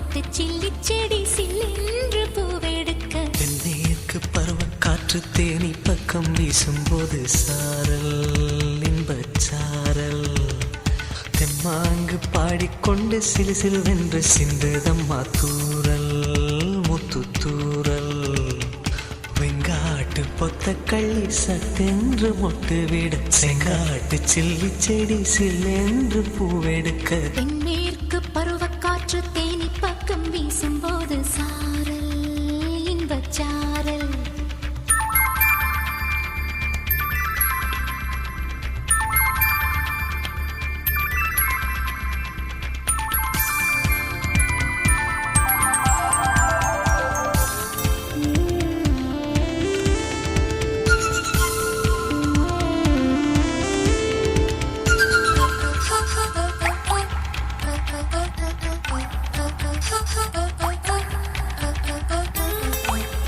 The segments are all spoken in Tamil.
பாட்டு சில்லி செடி சில்லென்று பூவெடுக்க தென்மேற்கு பருவக்காற்று தேனி பக்கம் வீசும்போது சாரல் இன்பச்சாரல் தெம்மாங்கு பாடிக்கொண்டு சிலு சிலுவென்று சிந்துதம்மா தூரல் முத்து தூரல் வெங்காட்டு பொத்த கள்ளி சத்தென்று மொட்டு விட செங்காட்டு சில்லி செடி சில்லென்று பூவெடுக்க தென்மேற்கு பருவக்காற்று தேனி பக்கம் வீசும்போது சாரல் இன்பச்சாரல்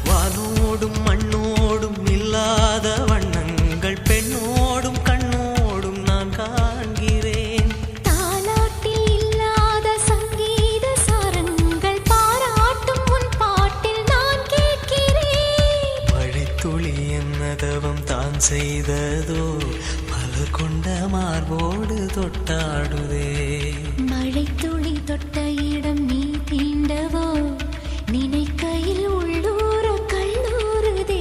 வானோடும் மண்ணோடும் இல்லாத வண்ணங்கள் பெண்ணோடும் கண்ணோடும் நான் காண்கிறேன் தாலாட்டில் இல்லாத சங்கீத சாரங்கள் பாராட்டும் உன் பாட்டில் நான் கேட்கிறேன் மழைத்துளி என்னதவம் தான் செய்ததோ மலர் கொண்ட மார்போடு தொட்டாடுதே மழை துளி தொட்ட இடம் நீ தீண்டவோ நினைக்கையில் உள்ளூர கல்லூருதே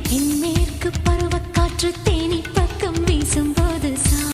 தென்மேற்கு பருவக்காற்று தேனி பக்கம் வீசும்